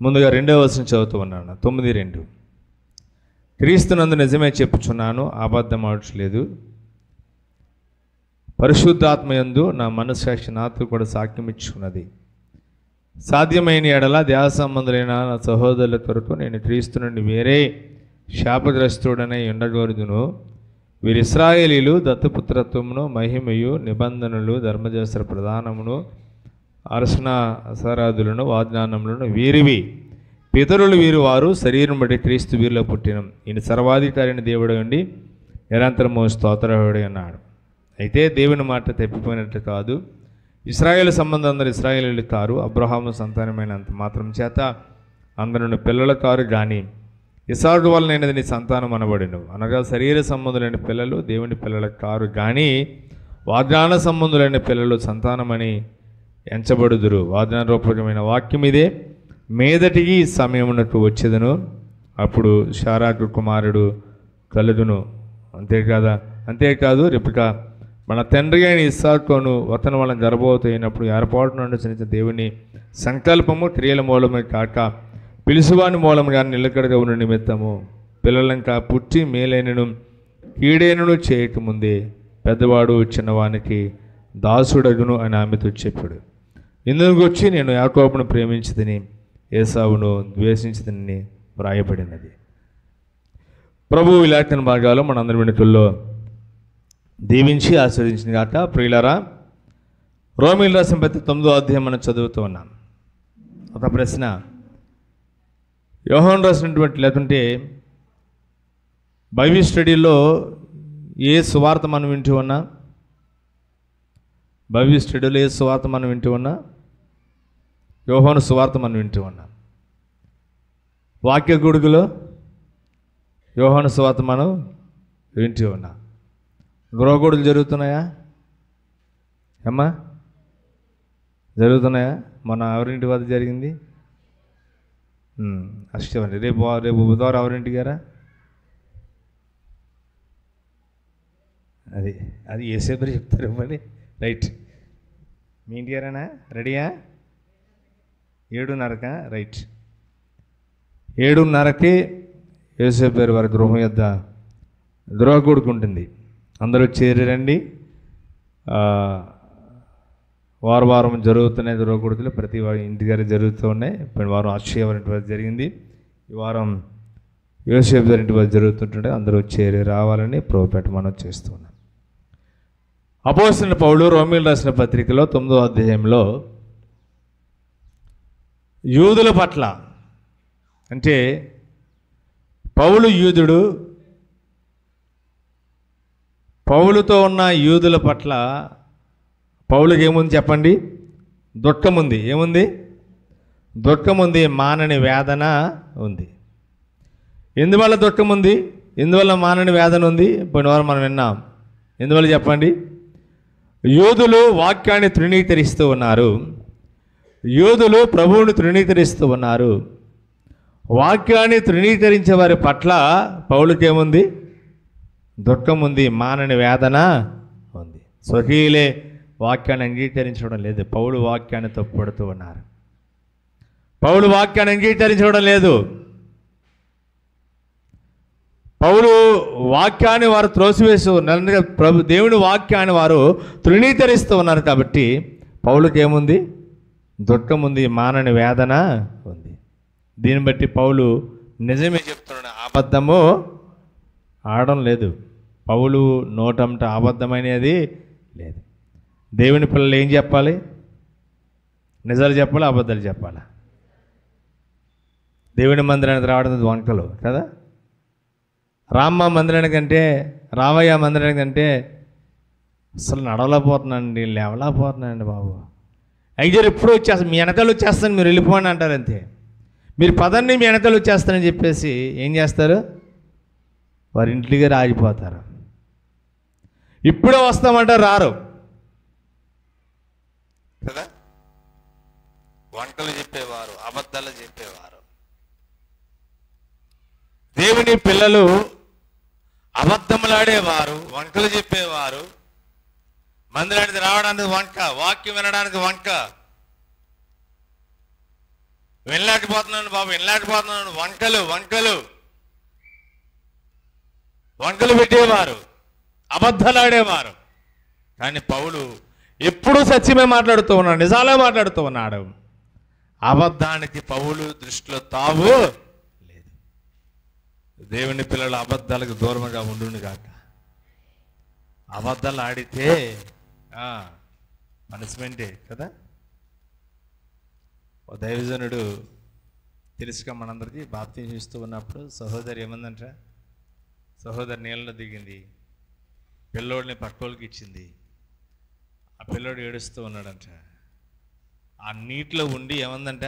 ముందుగా 2వ వచనం చదువుతూ ఉన్నాను. 9:2. క్రీస్తునందు నిజమే చెప్పుచున్నాను, అబద్ధం ఆడట్లేదు. పరిశుద్ధాత్మయందు నా మనస్సాక్షి నాతో కూడా సాక్ష్యం ఇచ్చుకున్నది. సాధ్యమైన ఎడల దేహ సంబంధులైన నా సహోదరుల కొరకు నేను క్రీస్తు నుండి వేరే శాపగ్రస్తుడనై ఉండగోరుదును. వీరు ఇశ్రాయేలీలు దత్తపుత్రత్వమును, మహిమయు, నిబంధనలు, ధర్మశాస్త్ర ప్రధానమును, అర్శన అసరాధులను, వాగ్దానములను వీరివి. పితరులు వీరు వారు, శరీరం బట్టి క్రీస్తు వీరిలో పుట్టిన. ఈయన సర్వాధికారిని దేవుడు ఉండి నిరంతరము స్తోత్రుడై ఉన్నాడు. అయితే దేవుని మాట తప్పిపోయినట్లు కాదు. ఇశ్రాయేలు సంబంధం అందరూ ఇశ్రాయేలీలు కారు, అబ్రహాము సంతానమైనంత మాత్రం చేత అందరూ పిల్లల కారు. కానీ ఇస్సాకు వలనైనది నీ సంతానం అనబడిను. అనగా శరీర సంబంధులైన పిల్లలు దేవుని పిల్లల కారు, కానీ వాగ్దాన సంబంధులైన పిల్లలు సంతానమని ఎంచబడుదురు. వాగ్దాన రూపకమైన వాక్యం ఇదే. మీదటికి సమయమునకు వచ్చేదను, అప్పుడు శారాకు కుమారుడు కలుగును. అంతేకాదు రిబ్కా మన తండ్రి అయిన ఇస్సాకును వతన వలన గర్భవతైనప్పుడు ఏర్పాటు నుండి చిన్న దేవుని సంకల్పము క్రియల మూలమే కాక పిలుసువాని మూలముగా నిలకడగా ఉన్న నిమిత్తము పిల్లలంకా పుట్టి మేలైనను కీడైనను చేయకముందే పెద్దవాడు చిన్నవానికి దాసుడగును అని ఆమెతో చెప్పాడు. ఇందుకు వచ్చి నేను యాకోబును ప్రేమించితిని, ఏసావును ద్వేషించితిని వ్రాయబడినది. ప్రభువు ఈ లేఖన భాగాలు మనందరి వెనుకల్లో దీవించి ఆశీర్వదించిన గాక. ప్రియులారా, రోమీయులు రాసిన పత్రిక 9వ అధ్యాయం మనం చదువుతూ ఉన్నాం. ఒక ప్రశ్న, యోహాను రాసినటువంటి లేకుంటే బైబిల్ స్టడీలో ఏ సువార్త మనం వింటూ ఉన్నా? బైబిల్ స్టడీలో ఏ సువార్త మనం వింటూ ఉన్నా? యోహాను సువార్త మనం వింటూ ఉన్నాం. వాక్య గుడుగులో యోహాను సువార్త మనం వింటూ ఉన్నాం. గృహగూడులు జరుగుతున్నాయా అమ్మా? జరుగుతున్నాయా? మన ఎవరింటి వద్ద జరిగింది అష్టమండి. రేపు బుధవారం ఎవరింటి గారా? అది ఏసేపు చెప్తారు మరి. రైట్, మీ ఇంటి గారేనా? రెడీయా? 7:30కా? రైట్, 7:30కి ఏసేపు వారి గృహం యొద్ద గృహగూడుకుంటుంది. అందరూ చేరండి. వారం జరుగుతున్నాయి గృహగూడుకులు. ప్రతి ఇంటి గారి జరుగుతూ ఉన్నాయి. పోయిన వారం అక్షయ వారింటి వద్ద జరిగింది. ఈ వారం యోసేపు గారింటి వద్ద జరుగుతుంటే అందరూ చేరి రావాలని ప్రభుపేట మనం చేస్తున్నాం. అపోస్తలుడైన పౌలు రోమీయులు రాసిన పత్రికలో 9వ అధ్యాయంలో యూదుల పట్ల, అంటే పౌలు యూదుడు, పౌలుతో ఉన్న యూదుల పట్ల పౌలుకి ఏముంది చెప్పండి? దుఃఖముంది. ఏముంది? దుఃఖముంది, మానని వేదన ఉంది. ఎందువల్ల దుఃఖం ఉంది? ఎందువల్ల మానని వేదన ఉంది? పోయిన వారం మనం విన్నాం. ఎందువల్ల చెప్పండి? యూదులు వాక్యాన్ని తృణీకరిస్తూ ఉన్నారు. యూదులు ప్రభువుని తృణీకరిస్తూ ఉన్నారు. వాక్యాన్ని తృణీకరించే వారి పట్ల పౌలుకి ఏముంది? దుఃఖం ఉంది, మానని వేదన ఉంది. స్వకీయులే వాక్యాన్ని అంగీకరించడం లేదు. పౌలు వాక్యాన్ని తప్పుపడుతూ ఉన్నారు. పౌలు వాక్యాన్ని అంగీకరించడం లేదు. పౌలు వాక్యాన్ని వారు త్రోసివేస్తూ ఉన్నారు. ప్రభు దేవుని వాక్యాన్ని వారు తృణీకరిస్తూ ఉన్నారు. కాబట్టి పౌలుకి ఏముంది? దుఃఖం ఉంది, మానని వేదన ఉంది. దీన్ని బట్టి పౌలు నిజమే చెప్తున్నాడు, అబద్ధము ఆడడం లేదు. పౌలు నోటంట అబద్ధమైనది లేదు. దేవుని పిల్లలు ఏం చెప్పాలి? నిజాలు చెప్పాలి, అబద్ధాలు చెప్పాలి. దేవుని మందిరానికి రావడం వంకలు కదా. రామయ్య మందిరానికంటే అసలు నడవలేకపోతున్నానండి, లేవలేకపోతున్నానండి బాబు. అయితే ఎప్పుడు వచ్చేస్తాను, మీ వెనకాల వచ్చేస్తాను, మీరు వెళ్ళిపోండి అంటారు. అంతే. మీరు పదండి, మీ వెనకాల వచ్చేస్తానని చెప్పేసి ఏం చేస్తారు? వారి ఇంటికి ఆగిపోతారు. ఇప్పుడే వస్తామంటారు, రారు కదా. వంకలు చెప్పేవారు, అబద్ధాలు చెప్పేవారు. దేవుని పిల్లలు అబద్ధములాడేవారు, వంకలు చెప్పేవారు. మందిరానికి రావడానికి వంక, వాక్యం వినడానికి వంక. వినలేకపోతున్నాను బాబు, వినలేకపోతున్నాను. వంకలు పెట్టేవారు, అబద్ధాలు ఆడేవారు. కానీ పౌలు ఎప్పుడూ సత్యమే మాట్లాడుతూ ఉన్నాడు, నిజాలే మాట్లాడుతూ ఉన్నాడు. అబద్ధానికి పౌలు దృష్టిలో తావు లేదు. దేవుని పిల్లలు అబద్ధాలకు దూరంగా ఉండును గాక. అబద్ధాలు ఆడితే పనిష్మెంటే కదా. ఓ దైవజనుడు తెలుసుగా మనందరికీ బాప్తిజం ఇస్తూ ఉన్నప్పుడు సహోదరి ఏమందంట, సహోదరి నీళ్ళలో దిగింది, పిల్లోడిని పక్కోళ్ళకి ఇచ్చింది. ఆ పిల్లోడు ఏడుస్తూ ఉన్నాడంట. ఆ నీటిలో ఉండి ఏమందంట,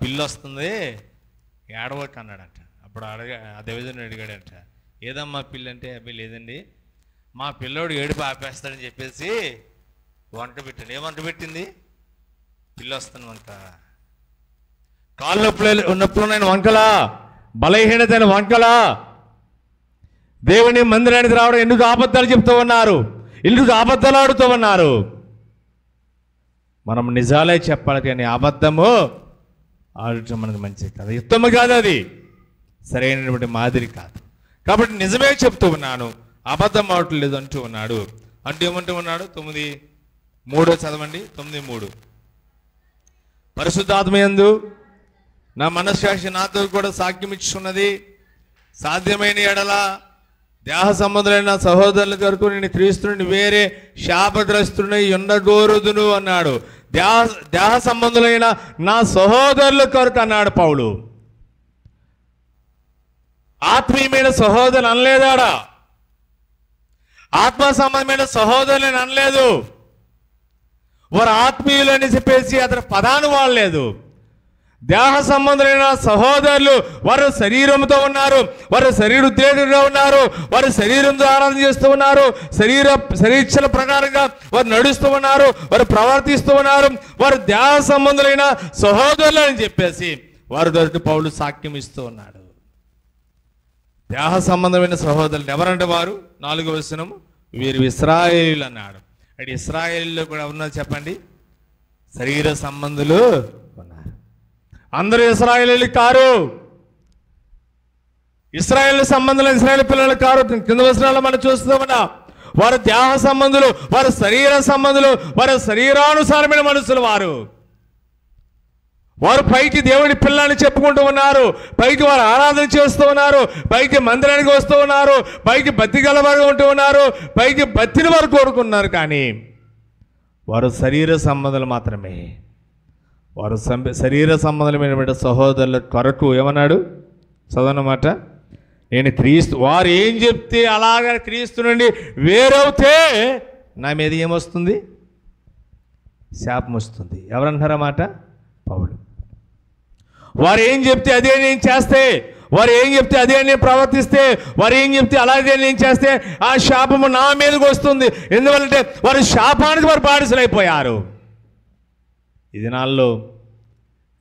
పిల్లి వస్తుంది ఏడవక అన్నాడంట. అప్పుడు ఆ దైవజనుడు అడిగాడంట, ఏదమ్మా పిల్లి అంటే, అబ్బాయి లేదండి మా పిల్లోడు ఏడుపు ఆపేస్తాడని చెప్పేసి వంట పెట్టండి. ఏ వంట పెట్టింది? పిల్లి వస్తుంది వంట. కాళ్ళు నొప్పులున్న వంకలా, బలహీనతైన వంకలా, దేవుని మందిరానికి రావడం ఎందుకు అబద్ధాలు చెప్తూ ఉన్నారు, ఎందుకు అబద్ధాలు ఆడుతూ ఉన్నారు? మనం నిజాలే చెప్పాలి కానీ అబద్ధము ఆడటం మనకు మంచిది కాదు, యుద్ధము కాదు, అది సరైనటువంటి మాదిరి కాదు. కాబట్టి నిజమే చెప్తూ ఉన్నాను, అబద్ధం ఆడటం లేదు అంటూ ఉన్నాడు. అంటూ ఏమంటూ ఉన్నాడు? 9:3 చదవండి. 9:3 పరిశుద్ధాత్మయందు నా మనస్సాక్షి నాతో కూడా సాక్ష్యం ఇచ్చున్నది, సాధ్యమైన ఎడల దేహ సంబంధులైన సహోదరుల కొరకు నేను క్రీస్తుని వేరే శాపగ్రస్తుని ఉండగోరుదును అన్నాడు. దేహ సంబంధులైన నా సహోదరుల కొరకు అన్నాడు పౌలు. ఆత్మీయమైన సహోదరులు అనలేదాడా? ఆత్మ సంబంధమైన సహోదరులను అనలేదు. వారు ఆత్మీయులు అని చెప్పేసి అతను పదాన్ని వాడలేదు. దేహ సంబంధులైన సహోదరులు, వారు శరీరంతో ఉన్నారు, వారు శరీర ఉద్రేకంగా ఉన్నారు, వారు శరీరంతో ఆరాధన చేస్తూ ఉన్నారు, శరీర ప్రకారంగా వారు నడుస్తూ ఉన్నారు, వారు ప్రవర్తిస్తూ ఉన్నారు. వారు దేహ సంబంధులైన సహోదరులు అని చెప్పేసి వారు దొరికి పౌలు సాక్ష్యం ఇస్తూ ఉన్నాడు. దేహ సంబంధమైన సహోదరులు ఎవరంటే వారు? 4వ వచనం, వీరు ఇశ్రాయేలీయులు అన్నాడు. అంటే ఇశ్రాయేలీలో కూడా ఉన్నారు చెప్పండి, శరీర సంబంధులు ఉన్నారు. అందరూ ఇశ్రాయేలీలు కారు, ఇశ్రాయేల్ సంబంధులు ఇశ్రాయేల్ పిల్లలు కారు. కింద వచనాల్లో మనం చూస్తూ ఉన్నాం, వారు దేహ సంబంధులు, వారు శరీర సంబంధులు, వారు శరీరానుసారమైన మనుషులు. వారు పైకి దేవుడి పిల్లల్ని చెప్పుకుంటూ ఉన్నారు, పైకి వారు ఆరాధన చేస్తూ ఉన్నారు, పైకి మందిరానికి వస్తూ ఉన్నారు, పైకి భక్తి గలవారు ఉంటూ ఉన్నారు, పైకి భక్తిని వారు కోరుకున్నారు. కానీ వారు శరీర సంబంధాలు మాత్రమే. వారు శరీర సంబంధమైన సహోదరుల కొరకు ఏమన్నాడు చదవనమాట, నేను క్రీస్తు, వారు ఏం చెప్తే అలాగే క్రీస్తు నుండి వేరవుతే నా మీద ఏమొస్తుంది? శాపం వస్తుంది. ఎవరంటారన్నమాట? పౌలు. వారు ఏం చెప్తే అదే నేను చేస్తే, వారు ఏం చెప్తే అదే నేను ప్రవర్తిస్తే, వారు ఏం చెప్తే అలాగే నేను చేస్తే ఆ శాపము నా మీదకి వస్తుంది. ఎందువల్లంటే వారు శాపానికి వారు బానిసలైపోయారు. ఈ దినాల్లో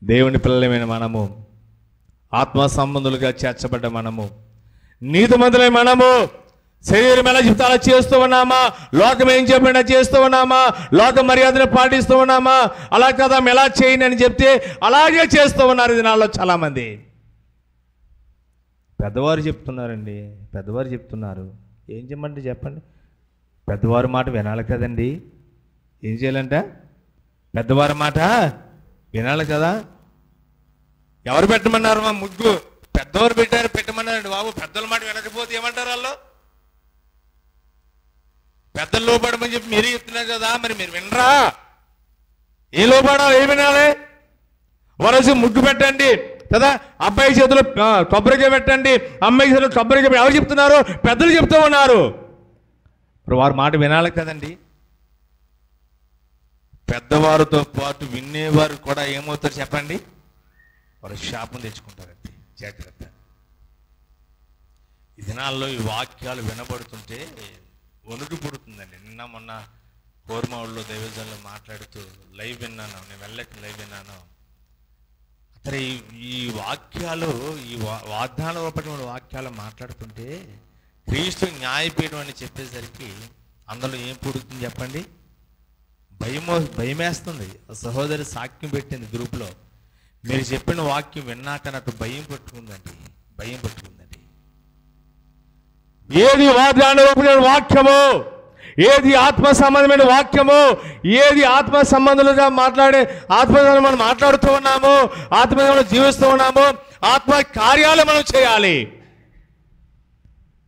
దేవుని పిల్లలమైన మనము, ఆత్మ సంబంధులుగా చేర్చబడ్డ మనము, నీతిమంతులై మనము శరీరం ఎలా చెప్తే అలా చేస్తూ ఉన్నామా? లోకం ఏం చెప్పినా చేస్తూ ఉన్నామా? లోక మర్యాదను పాటిస్తూ ఉన్నామా? అలా కదా ఎలా చేయని అని చెప్తే అలాగే చేస్తూ ఉన్నారు ఈ దినాల్లో చాలామంది. పెద్దవారు చెప్తున్నారండి, పెద్దవారు చెప్తున్నారు, ఏం చేయమంటే చెప్పండి. పెద్దవారి మాట వినాలి కదండి. ఏం చేయాలంట? పెద్దవారి మాట వినాలి కదా. ఎవరు పెట్టమన్నారు? మా ముగ్గు పెద్దవారు పెట్టారు, పెట్టమన్నారండి బాబు. పెద్దల మాట వినకపోతే ఏమంటారు వాళ్ళు? పెద్దలు లోపడమని చెప్పి మీరే చెప్తున్నారు కదా, మరి మీరు వినరా? ఏ లోపడాలి, ఏ వినాలి? వరసి ముగ్గు పెట్టండి కదా, అబ్బాయి చేతులు కొబ్బరికాయ పెట్టండి, అమ్మాయి చేతులు కొబ్బరికాయ. ఎవరు చెప్తున్నారు? పెద్దలు చెప్తూ ఉన్నారు. ఇప్పుడు వారి మాట వినాలి కదండి. పెద్దవారితో పాటు వినేవారు కూడా ఏమవుతారు చెప్పండి? వారు శాపం తెచ్చుకుంటారండి. జాగ్రత్త. ఈ దినాల్లో ఈ వాక్యాలు వినబడుతుంటే వణుకు పుడుతుందండి. నిన్న మొన్న కోరమావుల్లో దైవజనులు మాట్లాడుతూ లైవ్ విన్నాను, నేను వెళ్ళక లైవ్ విన్నాను. అతను ఈ వాక్యాలు, ఈ వాగ్దాన రూపమైన వాక్యాలు మాట్లాడుతుంటే క్రీస్తు న్యాయపీఠం అని చెప్పేసరికి అందులో ఏం పుడుతుంది చెప్పండి? భయమేస్తుంది. సహోదరి సాక్ష్యం పెట్టింది గ్రూప్లో, మీరు చెప్పిన వాక్యం విన్నాక నాకు భయం పట్టుకుందండి. ఏది వాగ్దాన వాక్యము, ఏది ఆత్మ సంబంధమైన వాక్యము, ఏది ఆత్మ సంబంధులుగా మాట్లాడే ఆత్మ మనం మాట్లాడుతూ ఉన్నాము, ఆత్మ జీవిస్తూ ఉన్నాము, ఆత్మ కార్యాలు మనం చేయాలి.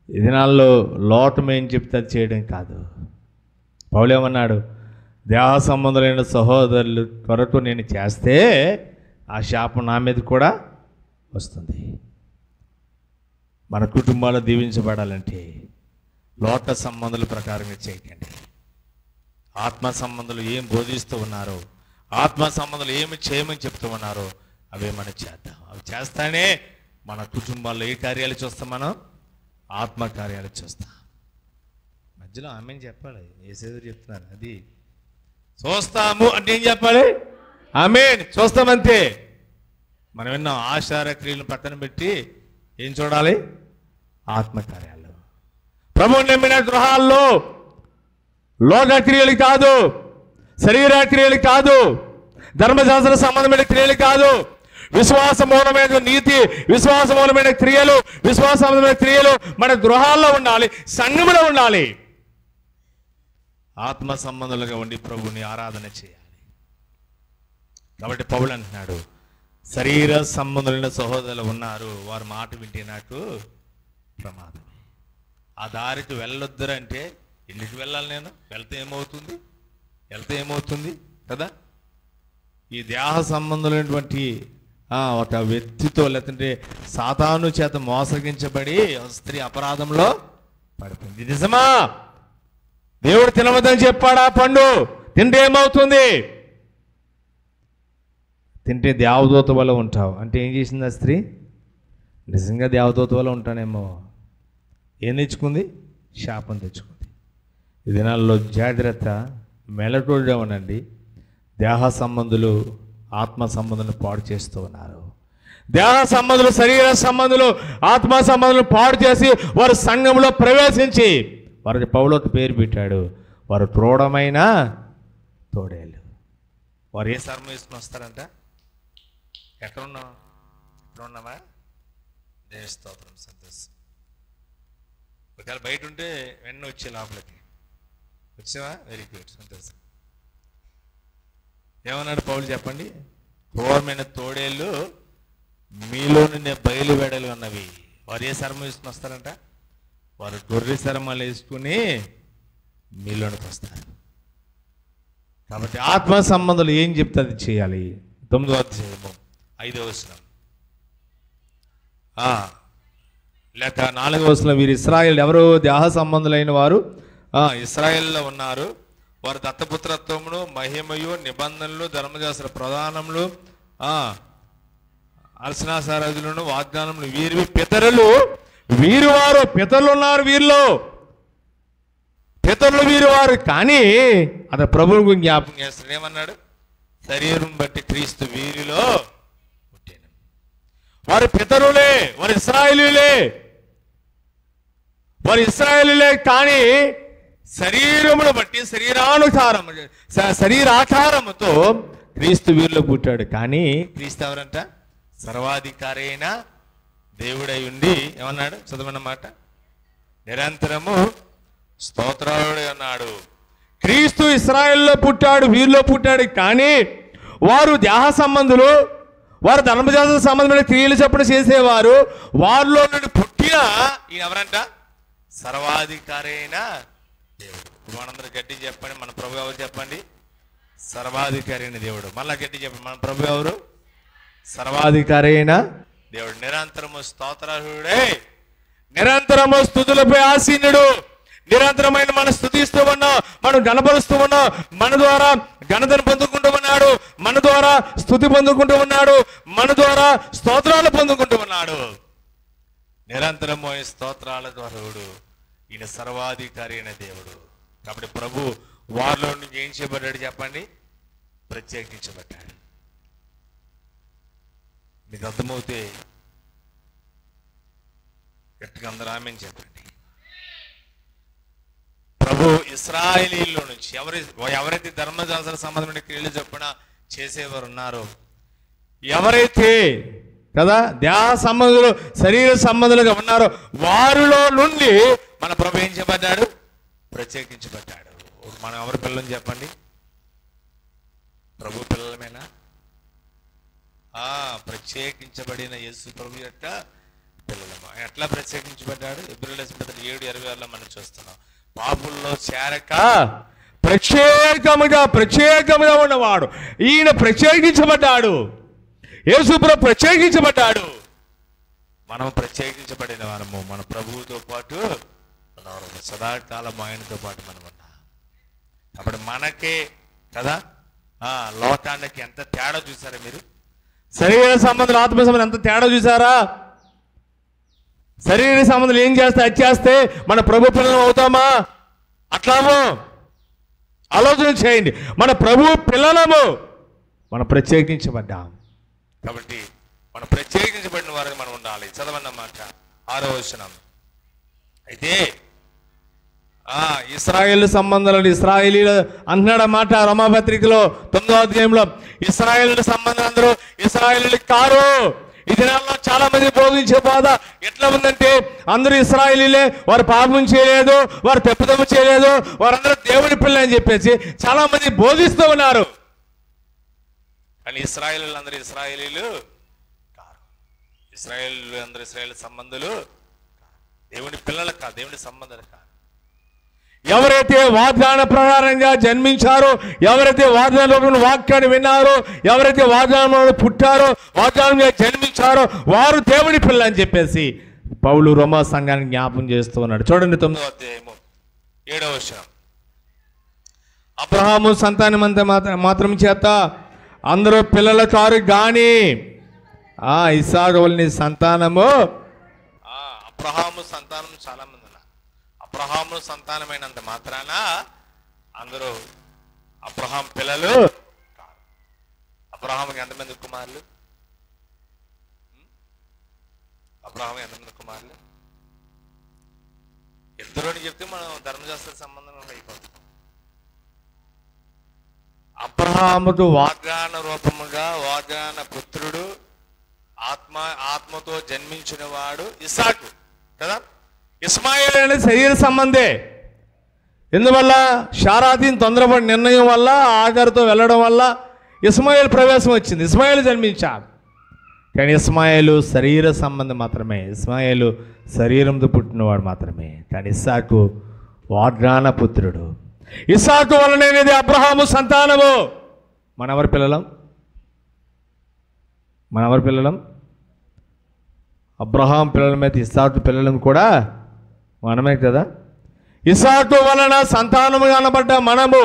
ఈ దినాల్లో లోటం ఏం చెప్తే అది చేయడం కాదు. పౌలు ఏమన్నాడు? దేహ సంబంధులైన సహోదరులు త్వరతో నేను చేస్తే ఆ శాపం నా మీద కూడా వస్తుంది. మన కుటుంబాలు దీవించబడాలంటే లోక సంబంధుల ప్రకారంగా చేయకండి. ఆత్మ సంబంధులు ఏం బోధిస్తూ ఉన్నారో, ఆత్మ సంబంధులు ఏమి చేయమని చెప్తూ ఉన్నారో అవే మనం చేద్దాం. అవి చేస్తానే మన కుటుంబాల్లో ఏ కార్యాలు చూస్తాం? మనం ఆత్మ కార్యాలు చూస్తాం. మధ్యలో ఆమెను చెప్పాలి. ఏసేదో చెప్తున్నారు, అది చూస్తాము అంటే ఏం చెప్పాలి? ఆమేన్. చూస్తామంతే. మనం విన్నాం, ఆచార క్రియలను పక్కన పెట్టి ఏం చూడాలి? ఆత్మకార్యాలు. ప్రభువు నమ్మిన గృహాల్లో లోక క్రియలు కాదు, శరీర క్రియలు కాదు, ధర్మశాస్త్ర సంబంధమైన క్రియలు కాదు, విశ్వాస మూలమైన నీతి, విశ్వాస మూలమైన క్రియలు, విశ్వాస సంబంధమైన క్రియలు మన గృహాల్లో ఉండాలి, సంఘములో ఉండాలి. ఆత్మ సంబంధులుగా ఉండి ప్రభుని ఆరాధన చేయాలి. కాబట్టి పౌలు అంటున్నాడు, శరీర సంబంధులైన సహోదరులు ఉన్నారు, వారి మాట వింటే నాకు ప్రమాదమే. ఆ దారికి వెళ్ళొద్దురంటే ఎందుకు వెళ్ళాలి? నేను వెళ్తే ఏమవుతుంది కదా? ఈ దేహ సంబంధులైనటువంటి ఒక వ్యక్తితో, లేదంటే సాతాను చేత మోసగించబడి స్త్రీ అపరాధంలో పడుతుంది. నిజమా? దేవుడు తినవద్దని చెప్పాడా? పండు తింటే ఏమవుతుంది? తింటే దేవదూత వల్ల ఉంటావు అంటే ఏం చేసింది ఆ స్త్రీ? నిజంగా దేవదూత వల్ల ఉంటానేమో. ఏం తెచ్చుకుంది? శాపం తెచ్చుకుంది. ఈ దినాల్లో జాగ్రత్త, మెలకువగా ఉండండి. దేహ సంబంధులు ఆత్మ సంబంధులను పాడు చేస్తూ ఉన్నారు. దేహ సంబంధులు, శరీర సంబంధులు, ఆత్మ సంబంధులు పాడు చేసి వారు సంఘంలో ప్రవేశించి వారికి పౌలుకు పేరు పెట్టాడు, వారు క్రూరమైన తోడేలు. వారు ఏ సర్మ వేసుకుని వస్తారంట? ఎక్కడున్నావా? దేని స్తోత్రం, సంతోషం. ఒకవేళ బయట ఉంటే వెన్న వచ్చే లోపలికి వచ్చావా? వెరీ గుడ్, సంతోషం. ఏమన్నాడు పౌలు చెప్పండి? క్రూరమైన తోడేళ్ళు మీలో నుండి బయలు వెడలు అన్నవి. వారు ఏ శర్మ వేసుకుని వస్తారంట? వారు గొర్రె శర్మలు వేసుకుని మీలోనికి వస్తారు. కాబట్టి ఆత్మ సంబంధాలు ఏం చెప్తే అది చేయాలి. 9వ అధ్యాయము 5వ వచనం లేక 4వ వచనం, వీరు ఇశ్రాయేలు ఎవరు? దేహ సంబంధులైన వారు ఇశ్రాయేల్లో ఉన్నారు. వారు దత్తపుత్రత్వమును, మహిమయు, నిబంధనలు, ధర్మశాస్త్ర ప్రధానములు, అర్చనాసారాధులను, వాగ్దానములు వీరివి పితరులు. వీరు వారు పితరులు ఉన్నారు, వీరిలో పితరులు వీరు వారు. కానీ అతను ప్రభువుకు జ్ఞాపకం చేస్తాడు. ఏమన్నాడు? శరీరం బట్టి క్రీస్తు వీరిలో పుట్టాను. వారు పితరులే, వారు ఇశ్రాయేలులే. కానీ శరీరమును బట్టి శరీరాకారముతో క్రీస్తు వీరిలో పుట్టాడు. కానీ క్రీస్తు ఎవరంట? సర్వాధికారి అయిన దేవుడై ఉండి ఏమన్నాడు? చదవన్నమాట, నిరంతరము స్తోత్రాలుడే అన్నాడు. క్రీస్తు ఇశ్రాయేలులో పుట్టాడు, వీరిలో పుట్టాడు. కానీ వారు దేహ సంబంధులు, వారు ధర్మశాస్త్ర సంబంధమైన క్రియలు చొప్పున చేసేవారు. వారిలో నుండి పుట్టిన ఈయన ఎవరంట? సర్వాధికారి అయిన దేవుడు. మనందరూ గట్టి చెప్పండి, మన ప్రభు ఎవరు చెప్పండి? సర్వాధికారి అయిన దేవుడు. మళ్ళా గట్టి చెప్పండి, మన ప్రభు ఎవరు? సర్వాధికారి అయిన దేవుడు. నిరంతరము స్తోత్రార్హుడే, నిరంతరము స్తుతులపై ఆసీనుడు. నిరంతరమైన మనం స్తుతిస్తూ ఉన్నాం, మనం గణపరుస్తూ ఉన్నాం. మన ద్వారా ఘనతను పొందుకుంటూ ఉన్నాడు, మన ద్వారా స్తుతి పొందుకుంటూ ఉన్నాడు, మన ద్వారా స్తోత్రాలు పొందుకుంటూ ఉన్నాడు. నిరంతరము స్తోత్రాల ద్వారుడు. ఈయన సర్వాధికారి అయిన దేవుడు. కాబట్టి ప్రభు వారిలో నుంచి ఏం చేయబడ్డాడు చెప్పండి? ప్రత్యేకించబడ్డాడు. మీకు అర్థమవుతే గట్టిగా అందరూ ఆమేన్ చెప్పండి. ప్రభు ఇశ్రాయేలీలో నుంచి ఎవరైతే ధర్మశాస్త్ర సంబంధమైన క్రియలు చొప్పున చేసేవారు ఉన్నారో, ఎవరైతే కదా దేహ సంబంధులు శరీర సంబంధులుగా ఉన్నారో వారిలో నుండి మన ప్రభు ఏం చెప్పబడ్డాడు? ప్రత్యేకించబడ్డాడు. మనం ఎవరి పిల్లలని చెప్పండి? ప్రభు పిల్లలమేనా? ప్రత్యేకించబడిన యేసు ప్రభు యొక్క పిల్లలము. ఎట్లా ప్రత్యేకించబడ్డాడు? హెబ్రీయుల పత్రిక 7:26 మనం చూస్తున్నాం. పాపుల్లో చేరక ప్రత్యేకముగా ఉన్నవాడు ఈయన ప్రత్యేకించబడ్డాడు. యేసు ప్రభు ప్రత్యేకించబడ్డాడు. మనం ప్రత్యేకించబడిన వారము. మన ప్రభువుతో పాటు సదాకాలం ఆయనతో పాటు మనం ఉన్నాం. అప్పుడు మనకే కదా లోకానికి ఎంత తేడా చూసారా మీరు? శరీర సంబంధం ఆత్మ సంబంధం ఎంత తేడా చూసారా? శరీర సంబంధాలు ఏం చేస్తే అది చేస్తే మన ప్రభు పిల్లలు అవుతామా? అట్లామో ఆలోచన చేయండి. మన ప్రభు పిల్లలము, మనం ప్రత్యేకించబడ్డాం. కాబట్టి మనం ప్రత్యేకించబడిన వారిని మనం ఉండాలి. చదవన్నమాట 6వ వచనం. అయితే ఇశ్రాయేల్ సంబంధాలు ఇశ్రాయేలీలు అంటున్నాడన్నమాట రోమాపత్రికలో 9వ అధ్యాయంలో. ఇశ్రాయేలు సంబంధాలు అందరూ ఇశ్రాయేలీలు కారు. ఈ దినాల్లో చాలా మంది బోధించే బోధ ఎట్లా ఉందంటే అందరూ ఇశ్రాయేలీలే, వారు పాపం చేయలేదు, వారు తప్పిదము చేయలేదు, వారందరూ దేవుని పిల్లలు అని చెప్పేసి చాలా మంది బోధిస్తూ ఉన్నారు. కానీ ఇశ్రాయేలీలు అందరూ ఇశ్రాయేలీలు కారు. ఇశ్రాయేలీలు అందరూ ఇశ్రాయేల్ సంబంధులు దేవుని పిల్లలు కాదు, దేవుని సంబంధాలు కాదు. ఎవరైతే వాగ్దాన ప్రకారంగా జన్మించారో, ఎవరైతే వాగ్దాన వాక్యాన్ని విన్నారో, ఎవరైతే వాగ్దానంలో పుట్టారో, వాగ్దానంగా జన్మించారో వారు దేవుని పిల్ల అని చెప్పేసి పౌలు రోమా సంఘాన్ని జ్ఞాపం చేస్తూ ఉన్నాడు. చూడండి 9వ అధ్యాయము 7వ వచనం. అబ్రహాము సంతానం మాత్రం చేత అందరూ పిల్లల కారు గాని ఇస్సాకు వలె సంతానము. అబ్రహాము సంతానం చాలా మంది ఉన్నారు. అబ్రహాము సంతానమైనంత మాత్రాన అందరూ అబ్రహాం పిల్లలు కాదు. అబ్రహాముకి ఎంతమంది కుమారులు? అబ్రహాము ఎంతమంది కుమారులు? ఇద్దరు అని చెప్తే మనం ధర్మశాస్త్ర సంబంధం అయిపోతుంది. అబ్రహాముకు వాగ్దాన రూపముగా వాగ్దాన పుత్రుడు ఆత్మతో జన్మించిన వాడు ఇస్సాకు కదా. ఇస్మాయిల్ అనేది శరీర సంబంధే. ఎందువల్ల? శారాతీని తొందరపడి నిర్ణయం వల్ల, ఆగర్తో వెళ్ళడం వల్ల ఇస్మాయిల్ ప్రవేశం వచ్చింది. ఇస్మాయిల్ జన్మించాడు. కానీ ఇస్మాయిలు శరీర సంబంధం మాత్రమే. ఇస్మాయిలు శరీరంతో పుట్టినవాడు మాత్రమే. కానీ ఇస్సాకు వాగ్దాన పుత్రుడు. ఇస్సాకు వలనేది అబ్రహాము సంతానము. మనెవరి పిల్లలం? మనెవరి పిల్లలం? అబ్రహాం పిల్లలమైతే ఇస్సాకు పిల్లలం కూడా మనమే కదా. ఇస్సాకు వలన సంతానము కనబడ్డ మనము.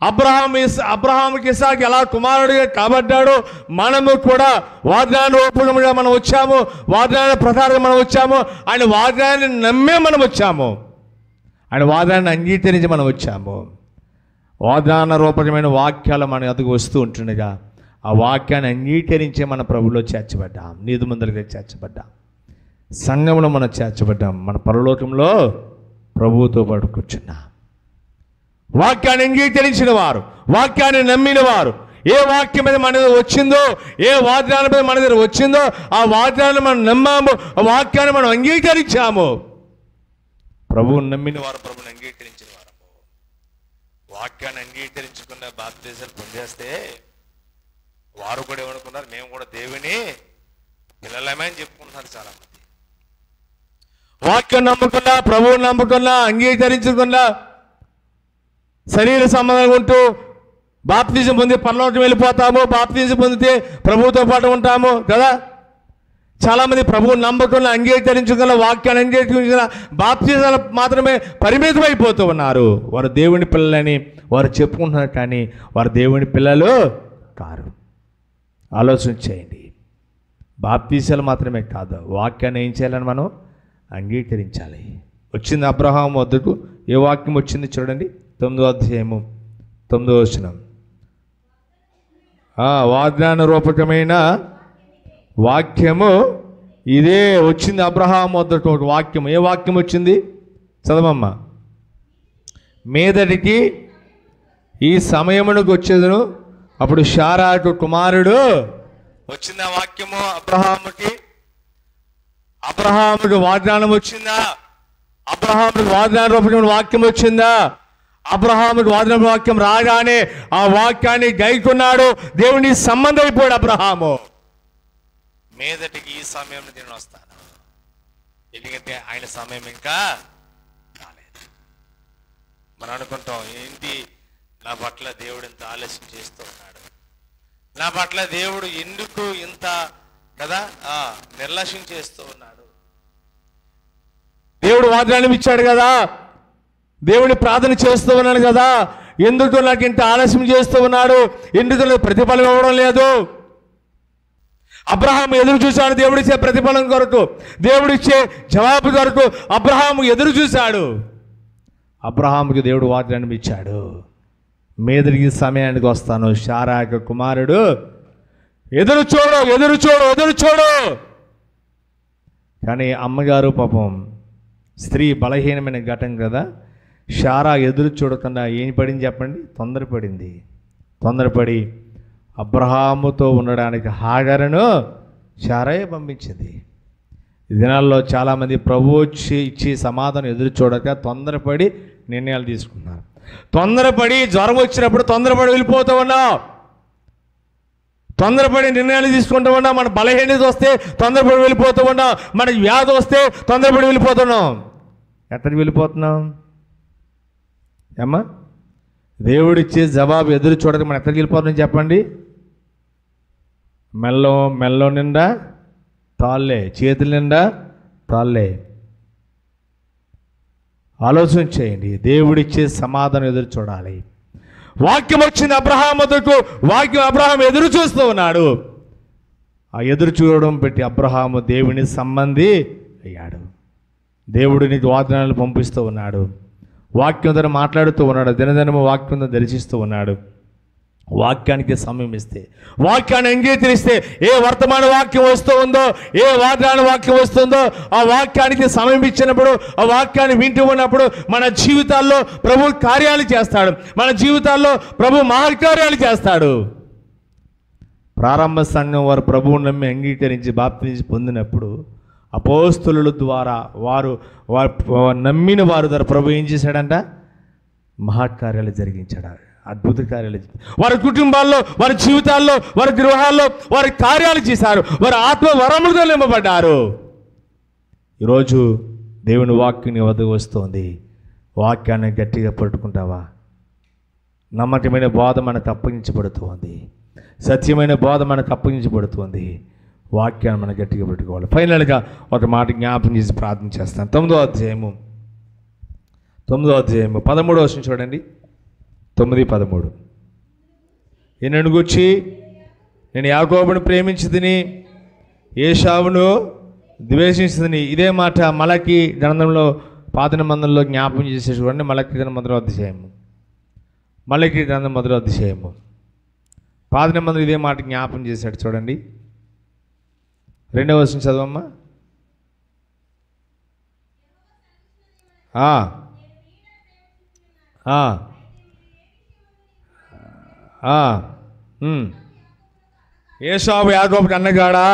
అబ్రహాముకి ఇస్సాకు ఎలా కుమారుడిగా కాబడ్డాడో మనము కూడా వాగ్దాన రూపముగా మనం వచ్చాము. వాగ్దాన ప్రకారంగా మనం వచ్చాము. ఆయన వాగ్దానాన్ని నమ్మే మనం వచ్చాము. ఆయన వాగ్దానాన్ని అంగీకరించి మనం వచ్చాము. వాగ్దాన రూపకమైన వాక్యాలు మన ఎదుగు వస్తూ ఉంటుండగా ఆ వాక్యాన్ని అంగీకరించే మన ప్రభులో చేర్చబడ్డాం. నీతిమంతులుగా చేర్చబడ్డాం. సంఘంలో మనం చేర్చబడ్డాం. మన పరలోకంలో ప్రభువుతో పాటు కూర్చున్నాం. వాక్యాన్ని అంగీకరించిన వారు, వాక్యాన్ని నమ్మిన వారు, ఏ వాక్యం మీద మన దగ్గర వచ్చిందో, ఏ వాగ్దానం మీద మన దగ్గర వచ్చిందో ఆ వాగ్దానాన్ని మనం నమ్మాము. ఆ వాక్యాన్ని మనం అంగీకరించాము. ప్రభువుని నమ్మిన వారు, ప్రభువుని అంగీకరించిన వారు. వాక్యాన్ని అంగీకరించుకున్న బాప్తిజాలు పొందేస్తే వారు కూడా ఏమనుకున్నారు? మేము కూడా దేవుని పిల్లలమే అని చెప్పుకుంటున్నారు చాలా మంది. వాక్యం నమ్ముకున్నా, ప్రభువుని నమ్ముకున్నా, అంగీకరించుకున్నా, శరీర సంబంధంగా ఉంటూ బాప్తిజం పొంది పరలోకం వెళ్ళిపోతాము. బాప్తిజం పొందితే ప్రభువుతో పాటు ఉంటాము కదా. చాలామంది ప్రభువుని నమ్మకుండా, అంగీకరించుకున్న, వాక్యాన్ని అంగీకరించుకున్న బాప్తిజాలు మాత్రమే పరిమితం అయిపోతూ ఉన్నారు. వారు దేవుని పిల్లలని వారు చెప్పుకుంటున్నారు, కానీ వారు దేవుని పిల్లలు కారు. ఆలోచన చేయండి. బాప్తిజాలు మాత్రమే కాదు, వాక్యాన్ని ఏం చేయాలని మనం అంగీకరించాలి. వచ్చింది అబ్రహాం వద్దకు. ఏ వాక్యం వచ్చింది చూడండి, 9వ అధ్యాయము 9వ వచనం. వాగ్దాన రూపకమైన వాక్యము ఇదే వచ్చింది అబ్రహాం వద్దకు. వాక్యం, ఏ వాక్యం వచ్చింది? చదవమ్మా. మీదటికి ఈ సమయమునకు వచ్చేదను, అప్పుడు శారాకు కుమారుడు వచ్చిందా వాక్యము అబ్రహాముకి వాగ్దానం వచ్చిందా? అబ్రహాముకి వాగ్దాన రూపమైన వాక్యం వచ్చిందా? అబ్రహాముకి వాగ్దాన వాక్యం రాగానే ఆ వాక్యాన్ని గైకున్నాడు, దేవుని సంబంధం అయిపోయాడు అబ్రహాము. మీదటికి ఈ సమయంలో నేను వస్తాను, ఎందుకంటే ఆయన సమయం ఇంకా రాలేదు. మనం అనుకుంటాం, ఏంటి నా పట్ల దేవుడు ఇంత ఆలస్యం చేస్తూ ఉన్నాడు, నా పట్ల దేవుడు ఎందుకు ఇంత కదా నిర్లక్ష్యం చేస్తూ ఉన్నాడు. దేవుడు వాగ్దానం ఇచ్చాడు కదా, దేవుని ప్రార్థన చేస్తూ ఉన్నాడు కదా, ఎందుకు నాకు ఇంత ఆలస్యం చేస్తూ ఉన్నాడు, ఎందుకు నాకు ప్రతిఫలం ఇవ్వడం లేదు? అబ్రహాము ఎదురు చూశాడు దేవుడిచ్చే ప్రతిఫలం కొరకు, దేవుడిచ్చే జవాబు కొరకు అబ్రహాము ఎదురు చూశాడు. అబ్రహాముకి దేవుడు వాగ్దానం ఇచ్చాడు, మీదరికి సమయానికి వస్తాను, శారాకు కుమారుడు ఎదురు చూడు. కానీ అమ్మగారు పాపం స్త్రీ బలహీనమైన ఘటన కదా, శారా ఎదురు చూడకుండా ఏం పడింది చెప్పండి? తొందరపడి అబ్రహాముతో ఉండడానికి హాగరును శారాయే పంపించింది. ఈ దినాల్లో చాలామంది ప్రభు ఇచ్చి సమాధానం ఎదురు చూడక తొందరపడి నిర్ణయాలు తీసుకున్నారు. తొందరపడి జ్వరం వచ్చినప్పుడు తొందరపడి వెళ్ళిపోతూ ఉన్నాం, తొందరపడి నిర్ణయాలు తీసుకుంటూ ఉన్నాం. మన బలహీనత వస్తే తొందరపడి వెళ్ళిపోతూ ఉన్నాం, మన వ్యాధి వస్తే తొందరపడి వెళ్ళిపోతున్నాం. ఎక్కడికి వెళ్ళిపోతున్నాం అమ్మా? దేవుడిచ్చే జవాబు ఎదురు చూడక మనం ఎక్కడికి వెళ్ళిపోతున్నాం చెప్పండి? మెల్లో నిండా తాళ్ళే, చేతుల నిండా తాళ్ళే. ఆలోచన చేయండి, దేవుడిచ్చే సమాధానం ఎదురు చూడాలి. వాక్యం వచ్చింది అబ్రహాముకు, అబ్రహాం ఎదురు చూస్తూ ఉన్నాడు. ఆ ఎదురు చూడడం పెట్టి అబ్రహాము దేవుని సంబంధి అయ్యాడు. దేవుడిని వాగ్దానాలు పంపిస్తూ ఉన్నాడు, వాక్యం ద్వారా మాట్లాడుతూ ఉన్నాడు, దినదినము వాక్యం దర్శిస్తూ ఉన్నాడు. వాక్యానికి సమయం ఇస్తే, వాక్యాన్ని అంగీకరిస్తే, ఏ వర్తమాన వాక్యం వస్తూ ఉందో, ఏ వాగ్దాన వాక్యం వస్తుందో ఆ వాక్యానికి సమయం ఇచ్చినప్పుడు, ఆ వాక్యాన్ని వింటూ ఉన్నప్పుడు మన జీవితాల్లో ప్రభు కార్యాలు చేస్తాడు, మన జీవితాల్లో ప్రభు మహత్కార్యాలు చేస్తాడు. ప్రారంభ సంఘం వారు ప్రభువును నమ్మి అంగీకరించి బాప్తిజం పొందినప్పుడు అపోస్తలుల ద్వారా వారు నమ్మిన వారు ద్వారా ప్రభు ఏం చేశాడంట? మహత్కార్యాలు జరిగించాడు, అద్భుత కార్యాలు. వారి కుటుంబాల్లో, వారి జీవితాల్లో, వారి గృహాల్లో వారి కార్యాలు చేశారు, వారి ఆత్మ వరములతో నింపబడ్డారు. ఈరోజు దేవుని వాక్యం నీ వద్దకు వస్తుంది, వాక్యాన్ని గట్టిగా పట్టుకుంటావా? నమ్మకమైన బోధ మనకు అప్పగించబడుతుంది, సత్యమైన బోధ మనకు అప్పగించబడుతుంది. వాక్యాన్ని మనం గట్టిగా పెట్టుకోవాలి. ఫైనల్గా ఒక మాట జ్ఞాపకం చేసి ప్రార్థన చేస్తాను. 9వ అధ్యాయము 13వ వచనం చూడండి. 9:13. ఈయనను గూర్చి నేను యాకోబును ప్రేమించితిని, ఏశావును ద్వేషించితిని. ఇదే మాట మలకి గ్రంథంలో పాత నిబంధనలో జ్ఞాపకం చేసే చూడండి. మలకి గ్రంథం 1వ అధ్యాయము, మలకి గ్రంథం 1వ అధ్యాయము పాత నిబంధనలు ఇదే మాట జ్ఞాపకం చేశాడు చూడండి. 2వ వచనం చదవమ్మా. ఏశావు యాకోబుకి అన్నగాడా?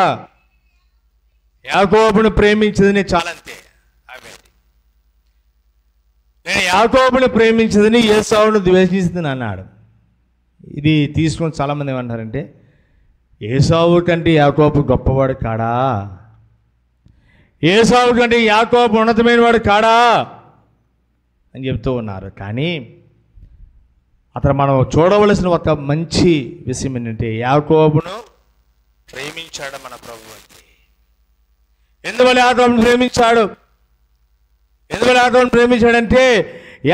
యాకోబును ప్రేమించదని చాలంతే. నేను యాకోబును ప్రేమించదని ఏశావును ద్వేషించదని అన్నాడు. ఇది తీసుకొని చాలామంది ఏమంటారంటే, ఏశావు కంటే యాకోబు గొప్పవాడు కాడా, ఏశావు కంటే యాకోబు ఉన్నతమైన వాడు కాడా అని చెప్తూ ఉన్నారు. కానీ అతను మనం చూడవలసిన ఒక మంచి విషయం ఏంటంటే, యాకోబును ప్రేమించాడు మన ప్రభు. అంటే ఎందువల్ల యాకోబును ప్రేమించాడు? ఎందువల్ల యాకోబును ప్రేమించాడంటే,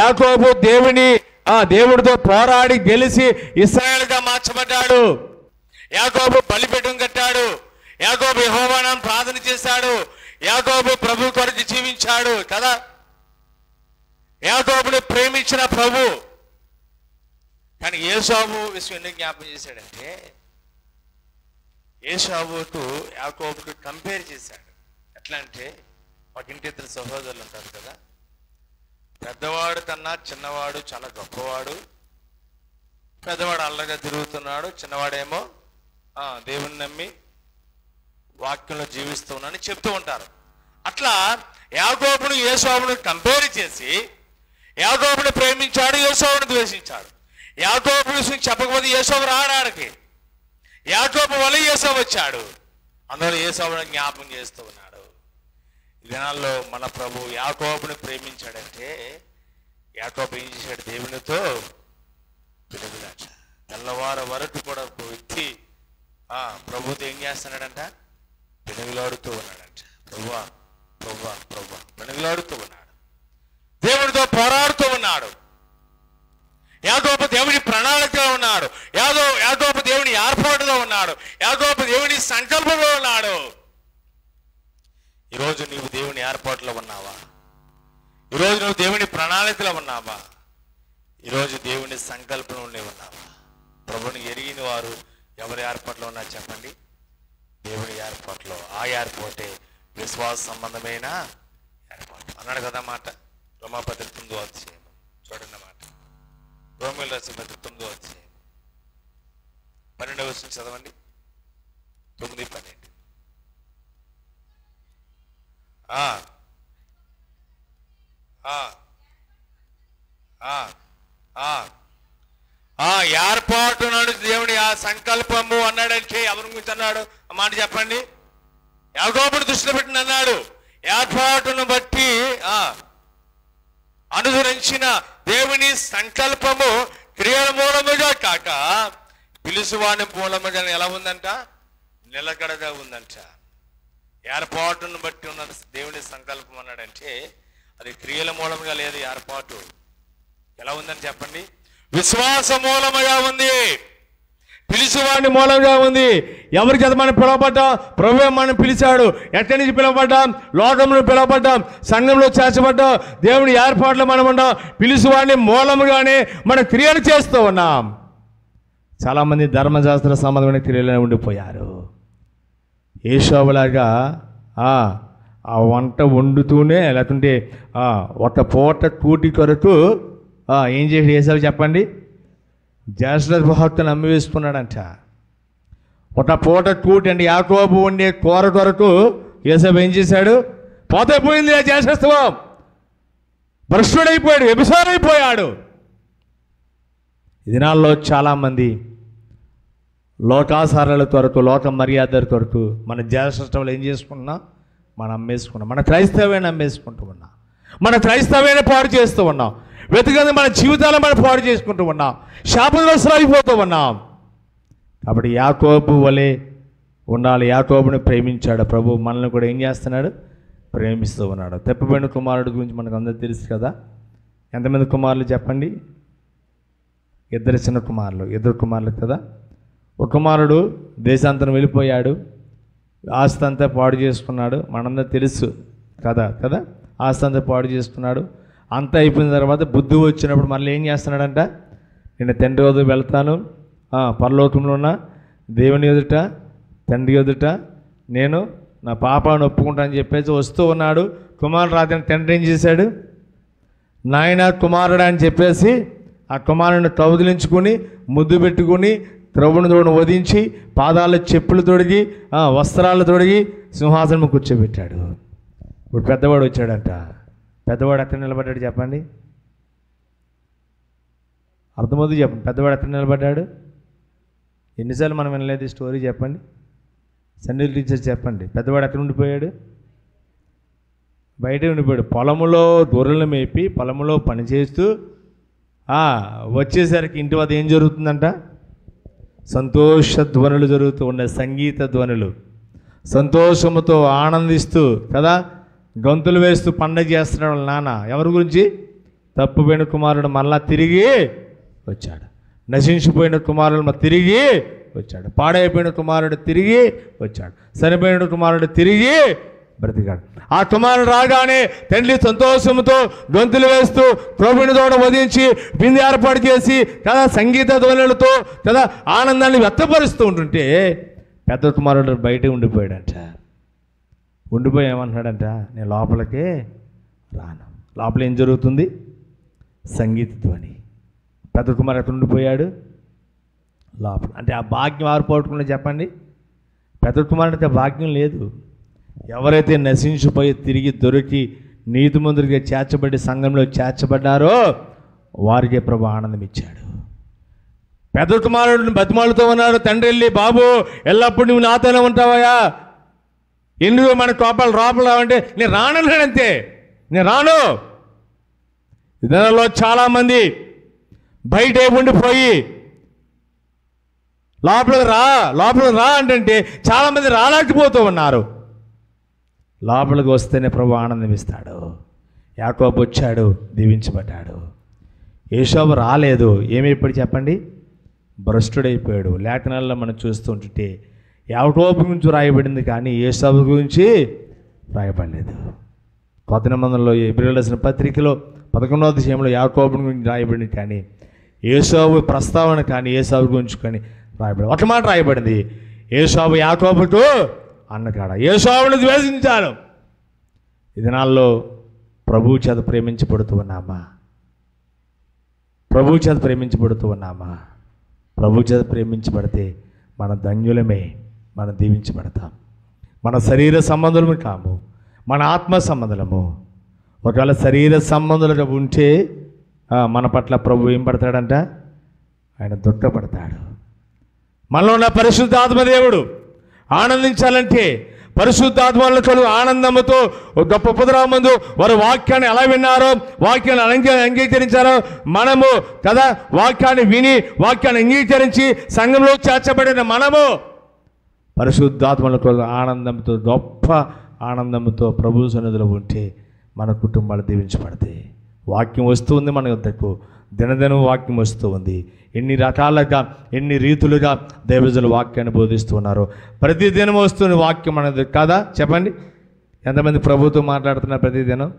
యాకోబు దేవుడితో పోరాడి గెలిచి ఇశ్రాయేలుగా మార్చబడ్డాడు. యాకోబు బలిపీఠం కట్టాడు, యాకోబు యెహోవా నామమున ప్రార్థన చేశాడు, యాకోబు ప్రభు కొరకు జీవించాడు కదా. యాకోబుని ప్రేమించిన ప్రభు. కానీ ఏశావు విషయం ఎందుకు జ్ఞాపకం చేశాడంటే, ఏశావుకు యాకోబుకు కంపేర్ చేశాడు. ఎట్లా అంటే, ఒక ఇంటి ఇద్దరు సహోదరులు ఉంటారు కదా, పెద్దవాడు కన్నా చిన్నవాడు చాలా గొప్పవాడు. పెద్దవాడు అల్లగా తిరుగుతున్నాడు, చిన్నవాడేమో దేవుని నమ్మి వాక్యంలో జీవిస్తూ ఉన్నాడని చెప్తూ ఉంటారు. అట్లా యాకోబును యేసోవును కంపేర్ చేసి యాకోబుని ప్రేమించాడు, యేసోవును ద్వేషించాడు. యాకోబు విషయం చెప్పకపోతే యేసోవు రావడానికి, యాకోబు వల్ల యేసోవు వచ్చాడు, అందువల్ల యేసోవును జ్ఞాపకం చేస్తూ ఉన్నాడు. ఈ దినాల్లో మన ప్రభు యాకోబుని ప్రేమించాడంటే యాకోబు ఏం చేశాడు? దేవునితో పిలుగులాట. తెల్లవారు వరకు కూడా ఒక వ్యక్తి ప్రభుతో ఏం చేస్తున్నాడంట? పెనుగులాడుతూ ఉన్నాడంట. ప్రభువా ప్రభువా ప్రభువా పెనుగులాడుతూ ఉన్నాడు, దేవుడితో పోరాడుతూ ఉన్నాడు. యాకోబు దేవుని ప్రణాళికలో ఉన్నాడు, యాకోబు దేవుని ఏర్పాటులో ఉన్నాడు, యాకోబు దేవుని సంకల్పంలో ఉన్నాడు. ఈరోజు నీవు దేవుని ఏర్పాటులో ఉన్నావా? ఈరోజు నువ్వు దేవుని ప్రణాళికలో ఉన్నావా? ఈరోజు దేవుని సంకల్పంలో ఉన్నావా? ప్రభుని ఎరిగిన వారు ఎవరి ఏర్పాట్లో ఉన్నారు చెప్పండి? దేవుని ఏర్పాట్లో. ఆ ఏర్పాటే విశ్వాస సంబంధమైన ఏర్పాటు అన్నాడు కదా మాట. రోమాపత్రిక 9వ అధ్యాయం చూడండి మాట. రోమీయుల రాసిన పత్రిక 9వ అధ్యాయం 12వ వచనం చదవండి. 9:12. ఏర్పాటు నాడు దేవుని ఆ సంకల్పము అన్నాడంటే ఎవరి గురించి అన్నాడు? ఆ మాట చెప్పండి. యాకోబుని దృష్టిలో పెట్టిన అన్నాడు. ఏర్పాటును బట్టి అనుసరించిన దేవుని సంకల్పము క్రియల మూలముగా కాక పిలుసువాని మూలముగా ఎలా ఉందంట? నిలకడగా ఉందంట. ఏర్పాటును బట్టి ఉన్న దేవుని సంకల్పం అన్నాడంటే అది క్రియల మూలముగా లేదు. ఏర్పాటు ఎలా ఉందని చెప్పండి? విశ్వాస మూలముగా ఉంది, పిలిచేవాడిని మూలంగా ఉంది. ఎవరి చేత మనం పిలవబడ్డాం? ప్రభువే మనం పిలిచాడు. ఎక్కడి నుంచి పిలవబడ్డాం? లోకంలో పిలవబడ్డాం, సంఘంలో చేర్చబడ్డాం, దేవుని ఏర్పాట్లు మనం ఉన్నాం. పిలిచేవాడిని మూలముగానే మనం క్రియలు చేస్తూ ఉన్నాం. చాలామంది ధర్మశాస్త్ర సంబంధమైన క్రియలు ఉండిపోయారు. ఏషోవులాగా ఆ వంట వండుతూనే, లేకుంటే ఒక పూట కూటి కొరకు ఏం చేసి ఏసావు చెప్పండి? జ్యేష్ఠ భక్తుని అమ్మి వేసుకున్నాడంట. ఒక పూట కూటి అంటే యాకోబు వండే కూర కొరకు ఏసావు ఏం చేశాడు? పోతే పోయింది ఆ జ్యేష్ఠత్వం. భ్రష్టుడైపోయాడు, వ్యభిచారైపోయాడు. ఈ దినాల్లో చాలామంది లోకాసారాల కొరకు, లోక మర్యాదల కొరకు మన జ్యేష్ఠత్వంలో ఏం చేసుకుంటున్నాం? మనం అమ్మేసుకున్నాం. మన క్రైస్తవాన్ని అమ్మేసుకుంటూ ఉన్నాం. మన క్రైస్తవాన్ని పాడు చేస్తూ ఉన్నాం. వెతుకంది మన జీవితాలను మనం పాడు చేసుకుంటూ ఉన్నాం. శాపగ్రస్తులైపోతూ ఉన్నాం. కాబట్టి యాకోబు వలె ఉండాలి. యాకోబుని ప్రేమించాడు ప్రభు. మనల్ని కూడా ఏం చేస్తున్నాడు? ప్రేమిస్తూ ఉన్నాడు. తప్పిపోయిన కుమారుడు గురించి మనకు అందరూ తెలుసు కదా. ఎంతమంది కుమారులు చెప్పండి? ఇద్దరు చిన్న కుమారులు, ఇద్దరు కుమారులు కదా. ఒక కుమారుడు దేశాంతరం వెళ్ళిపోయాడు, ఆస్తి అంతా పాడు చేసుకున్నాడు. మనందరూ తెలుసు కదా కదా. ఆస్తి అంతా పాడు చేసుకున్నాడు. అంతా అయిపోయిన తర్వాత బుద్ధి వచ్చినప్పుడు మళ్ళీ ఏం చేస్తున్నాడంట? నేను తండ్రి వద్దకు వెళ్తాను, పరలోకంలో ఉన్న దేవుని ఎదుట, తండ్రి ఎదుట నేను నా పాపాన్ని ఒప్పుకుంటానని చెప్పేసి వస్తూ ఉన్నాడు. కుమారుడు రాత్రి తండ్రి ఏం చేశాడు? నాయన కుమారుడు అని చెప్పేసి ఆ కుమారుడిని కౌగిలించుకుని ముద్దు పెట్టుకుని త్రవ్వుని తోడు వధించి పాదాల చెప్పులు తొడిగి వస్త్రాలు తొడిగి సింహాసనం కూర్చోబెట్టాడు. ఇప్పుడు పెద్దవాడు వచ్చాడంట. పెద్దవాడు ఎక్కడ నిలబడ్డాడు చెప్పండి? అర్థమవుతుంది చెప్పండి. పెద్దవాడు ఎక్కడ నిలబడ్డాడు? ఎన్నిసార్లు మనం వినలేదు ఈ స్టోరీ చెప్పండి? సండే టీచర్ చెప్పండి. పెద్దవాడు ఎక్కడ ఉండిపోయాడు? బయట ఉండిపోయాడు. పొలములో గొర్రెలు మేపి పొలములో పనిచేస్తూ వచ్చేసరికి ఇంటి వద్ద ఏం జరుగుతుందంట? సంతోష ధ్వనులు జరుగుతూ ఉన్నాయి, సంగీత ధ్వనులు. సంతోషముతో ఆనందిస్తూ కదా గంతులు వేస్తూ పండగ చేస్తున్నాడు నాన్న. ఎవరి గురించి? తప్పుపోయిన కుమారుడు మళ్ళా తిరిగి వచ్చాడు. నశించిపోయిన కుమారుడు తిరిగి వచ్చాడు. పాడైపోయిన కుమారుడు తిరిగి వచ్చాడు. చనిపోయిన కుమారుడు తిరిగి బ్రతికాడు. ఆ కుమారుడు రాగానే తండ్రి సంతోషంతో గొంతులు వేస్తూ ప్రభుని తోడ వధించి బిందె ఏర్పాటు చేసి కదా సంగీత ధ్వనులతో కదా ఆనందాన్ని వ్యక్తపరుస్తూ ఉంటుంటే పెద్ద కుమారుడు బయట ఉండిపోయాడంట. ఉండిపోయి ఏమంటున్నాడంట? నేను లోపలికే రాను. లోపల ఏం జరుగుతుంది? సంగీత ధ్వని. పెద్ద కుమారుడు ఎక్కడ ఉండిపోయాడు? లోపల. అంటే ఆ భాగ్యం ఎవరు పోగొట్టుకున్నా చెప్పండి? పెద్ద కుమారుడికి భాగ్యం లేదు. ఎవరైతే నశించిపోయి తిరిగి దొరికి నీతిమంతుడిగా చేర్చబడి సంఘంలో చేర్చబడ్డారో వారికే ప్రభు ఆనందం ఇచ్చాడు. పెద్ద కుమారుడిని బతిమాలుతూ ఉన్నారు. తండ్రి వెళ్ళి, బాబు ఎల్లప్పుడు నువ్వు నాతోనే ఉంటావా, ఎందుకు మన కోపాలు లోపల అంటే నేను రానన్నాడంతే. నేను రాను. ఇదనలో చాలామంది బయట ఉండిపోయి లోపలికి రా అంటే చాలామంది రాలేకపోతూ ఉన్నారు. లోపలికి వస్తేనే ప్రభు ఆనందం ఇస్తాడు. యాకోబు వచ్చాడు, దీవించబడ్డాడు. యేషోబు రాలేదు, ఏమైపోయాడు చెప్పండి? భ్రష్టుడైపోయాడు. లేఖనాల్లో మనం చూస్తుంటే యాకోబు గురించి రాయబడింది కానీ యేషోబు గురించి రాయబడలేదు. కొత్త నిబంధనలో హెబ్రీయులకు రాసిన పత్రికలో 11వ అధ్యాయంలో యాకోబు గురించి రాయబడింది కానీ యేషోబు ప్రస్తావన కానీ యేషోబు గురించి కానీ రాయబడింది. ఒక మాట రాయబడింది, యేషోబు యాకోబుకు అన్నకాడ. యేషోబును ద్వేషించాను. ఈ దినాల్లో ప్రభువు చేత ప్రేమించబడుతూ ఉన్నామా? ప్రభువు చేత ప్రేమించబడుతూ ఉన్నామా? ప్రభు చేత ప్రేమించబడితే మన ధన్యులమే, మనం దీవించబడతాం. మన శరీర సంబంధులము కాము, మన ఆత్మ సంబంధులము. ఒకవేళ శరీర సంబంధులుగా ఉంటే మన పట్ల ప్రభు ఏం పడతాడంట? ఆయన దుఃఖపడతాడు. మనలో ఉన్న పరిశుద్ధాత్మ దేవుడు ఆనందించాలంటే పరిశుద్ధాత్మలో కలుగు ఆనందముతో గొప్ప ఉపద్రవమందు వారు వాక్యాన్ని ఎలా విన్నారో, వాక్యాన్ని అంగీకరించారో మనము కదా, వాక్యాన్ని విని వాక్యాన్ని అంగీకరించి సంఘంలో చేర్చబడిన మనము పరిశుద్ధాత్మలో కలుగు ఆనందంతో, గొప్ప ఆనందంతో ప్రభు సన్నిధిలో ఉంటే మన కుటుంబాలు దీవించబడతాయి. వాక్యం వస్తూ ఉంది మన వద్దకు, దినదినం వాక్యం వస్తూ ఉంది. ఎన్ని రకాలుగా ఎన్ని రీతులుగా దైవజనులు వాక్యాన్ని బోధిస్తూ ఉన్నారు. ప్రతిదినం వస్తుంది వాక్యం అనేది కాదా? చెప్పండి, ఎంతమంది ప్రభుతో మాట్లాడుతున్నారు? ప్రతిదినం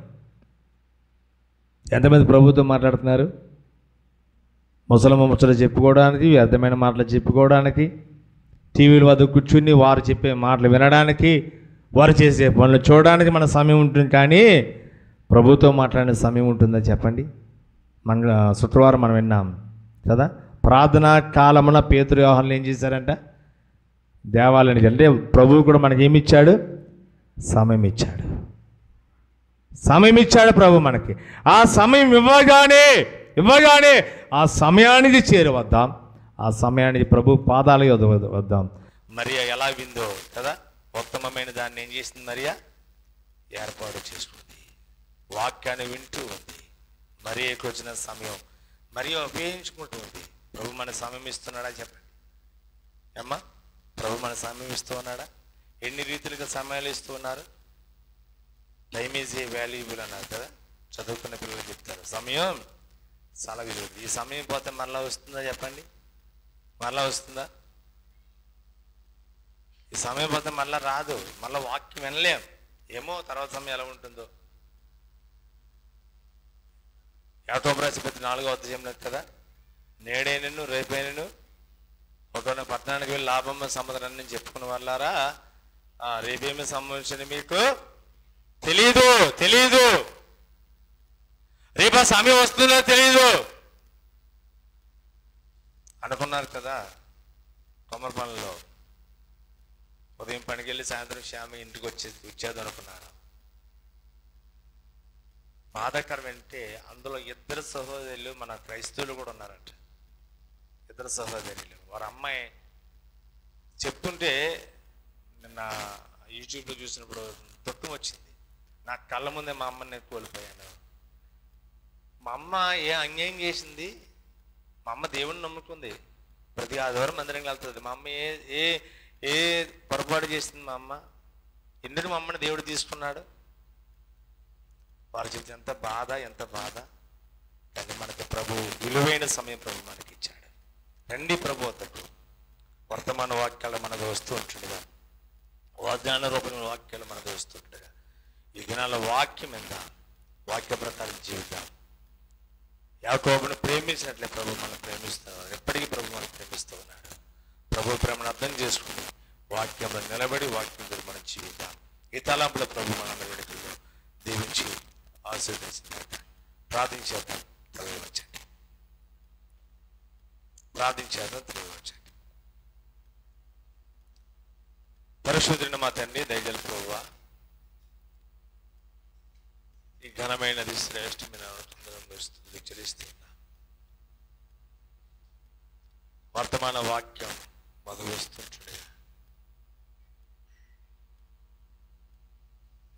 ఎంతమంది ప్రభుతో మాట్లాడుతున్నారు? ముసలు చెప్పుకోవడానికి, వ్యర్థమైన మాటలు చెప్పుకోవడానికి, టీవీల వద్ద కూర్చుని వారు చెప్పే మాటలు వినడానికి, వారు చేసే పనులు చూడడానికి మన సమయం ఉంటుంది. కానీ ప్రభుతో మాట్లాడే సమయం ఉంటుందా చెప్పండి? మన శుక్రవారం మనం విన్నాం కదా, ప్రార్థనా కాలమున పేతురు యోహానులు ఏం చేశారంట? దేవాలయానికి. అంటే ప్రభువు కూడా మనకి ఏమి ఇచ్చాడు? సమయం ఇచ్చాడు. సమయం ఇచ్చాడు ప్రభు మనకి. ఆ సమయం ఇవ్వగానే ఆ సమయానికి చేరువద్దాం. ఆ సమయానికి ప్రభు పాదాల యొద్ద వద్దాం. మరియా ఎలా విందో కదా, ఉత్తమమైన దాన్ని ఏం చేసింది? మరియా ఏర్పాటు చేసుకుంది, వాక్యాన్ని వింటూ ఉంది. మరియాకు వచ్చిన సమయం మరియా ఉపయోగించుకుంటూ ఉంది. ప్రభు మన సమయం ఇస్తున్నాడా చెప్పండి అమ్మా? ప్రభు మన సమయం ఇస్తూ ఉన్నాడా? ఎన్ని రీతిలుగా సమయాలు ఇస్తూ ఉన్నారు? టైమ్ ఈజ్ ఏ వాల్యుబుల్ అన్నారు కదా, చదువుకున్న పిల్లలు చెప్తారు. సమయం చాలా విలువైనది. ఈ సమయం పోతే మరలా వస్తుందా చెప్పండి? మరలా వస్తుందా? ఈ సమయం పోతే మళ్ళీ రాదు. మళ్ళీ వాక్యం వినలేం. ఏమో తర్వాత సమయం ఎలా ఉంటుందో. యాకోబు రాసిన పత్రిక 4వ అధ్యాయంలో కదా, నేడైనను రేపైనను ఒకవేళ పట్టణానికి వెళ్ళి లాభమ్మ సముద్రాన్ని చెప్పుకున్న వాళ్ళారా, రేపేమి సంభవించని మీకు తెలీదు. రేపు ఆ సమయం వస్తుందో తెలీదు అనుకున్నారు కదా. కొమ్మరపల్లిలో ఉదయం పనికి వెళ్ళి సాయంత్రం శ్యామ ఇంటికి వచ్చేది అనుకున్నారు. బాధాకరం అంటే అందులో 2 సహోదరులు మన క్రైస్తవులు కూడా ఉన్నారంట. 2 సహోదరులు. వారి అమ్మాయి చెప్తుంటే నిన్న యూట్యూబ్లో చూసినప్పుడు దుఃఖం వచ్చింది. నా కళ్ళ ముందే మా అమ్మని నేను కోల్పోయాను. మా అమ్మ ఏ అన్యాయం చేసింది? మా అమ్మ దేవుడిని నమ్ముకుంది, ప్రతి ఆదివారం మందిరంగా వెళ్తుంది. మా అమ్మ ఏ పొరపాటు చేసింది? మా అమ్మ ఎందుకు మా అమ్మని దేవుడు తీసుకున్నాడు? వారు చెప్తే ఎంత బాధ. కానీ మనకి ప్రభు విలువైన సమయం ప్రభు మనకి ఇచ్చాడు. రండి ప్రభు వద్దకు. వర్తమాన వాక్యాలు మనకు వస్తూ ఉంటుండగా, వాగ్దాన రూపంలో వాక్యాలు మనకు వస్తుండగా ఈ దినాల వాక్యం ఎంత వాక్య ప్రకారం జీవితం. యాకోబును ప్రేమించినట్లే ప్రభు మనం ప్రేమిస్తున్నాడు. ఎప్పటికీ ప్రభు మనం ప్రేమిస్తూ ఉన్నాడు. ప్రభు ప్రేమను అర్థం చేసుకుని వాక్యంలో నిలబడి వాక్యంతో మనం జీవితాం. ఈ తలంపుల ప్రభు మన వెనుకల్లో దీవించి ఆశీర్వదించినట్టు ప్రార్థించేద్దాం. ప్రార్థించారు. తెలియవచ్చండి. పరిశుద్ధుని మా తండ్రి, దయగల ప్రభువా, ఈ ఘనమైనది శ్రేష్టమైన స్తుతులు చెల్లిస్తున్నా. వర్తమాన వాక్యం మాకు వస్తుంటుడే.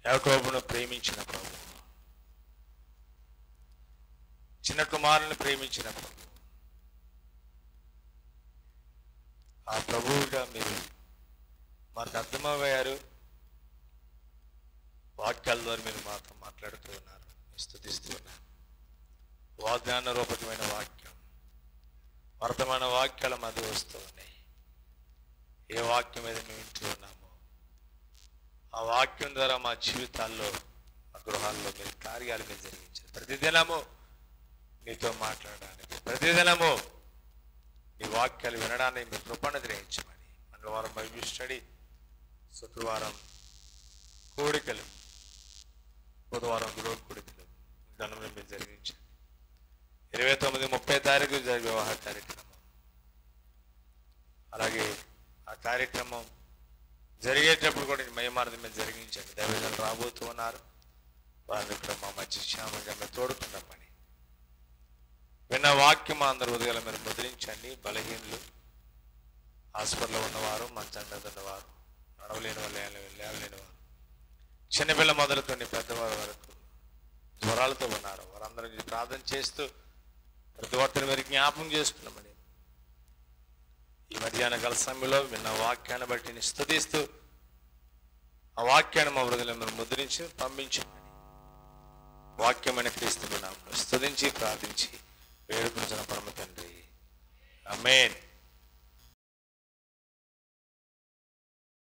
యాకోబును ప్రేమించిన ప్రభు, చిన్న కుమారుని ప్రేమించిన ప్రభు, ఆ ప్రభువుగా మీరు మాకు అర్థమయ్యారు. వాక్యాల ద్వారా మీరు మాతో మాట్లాడుతూ ఉన్నారు, స్తుతిస్తూ ఉన్నారు. వాగ్దాన రూపకమైన వాక్యం, వర్తమాన వాక్యాల మధ్య వస్తూ ఉన్నాయి. ఏ వాక్యం మీద మేము వింటూ ఉన్నామో ఆ వాక్యం ద్వారా మా జీవితాల్లో, మా గృహాల్లో మీరు కార్యాలు మీరు జరిగించారు. ప్రతిదినము నీతో మాట్లాడడానికి, ప్రతిదినము నీ వాక్యాలు వినడానికి మీ కృపను గ్రహించమని. మంగళవారం బైబిల్ స్టడీ, శుక్రవారం కోడికలు, బుధవారం గృహ కోడికలు ఘనంలో మీరు జరిగించండి. 29, 30 తారీఖు జరిగే వివాహ కార్యక్రమం, అలాగే ఆ కార్యక్రమం జరిగేటప్పుడు కూడా మయమారది మీద జరిగించండి. దైవజనులు రాబోతూ ఉన్నారు, వారిని ఇక్కడ మా మధ్య క్షేమంగా మీరు తోడుకుంటామని. విన్న వాక్యం అందరూ ఉదయాల మీరు ముద్రించండి. బలహీనులు, హాస్పిటల్లో ఉన్నవారు, మంచం మీద ఉన్నవారు, నడవలేని వాళ్ళు, లేవలేని వారు, చిన్నపిల్ల మొదలుకొని పెద్దవారి వరకు జ్వరాలతో ఉన్నారు, వారందరికీ ప్రార్థన చేస్తూ ప్రతి ఒక్కరిని మీరు జ్ఞాపకం చేసుకున్నామని. ఈ మధ్యాహ్న కాల సమయంలో విన్న వాక్యాన్ని బట్టి స్తుతిస్తూ ఆ వాక్యాన్ని మా హృదయంలో మీరు ముద్రించి పంపించమని వాక్యమైన క్రీస్తు నామములో స్తుతించి ప్రార్థించి వేడుకుంటున్న పరమ తండ్రి, ఆమేన్.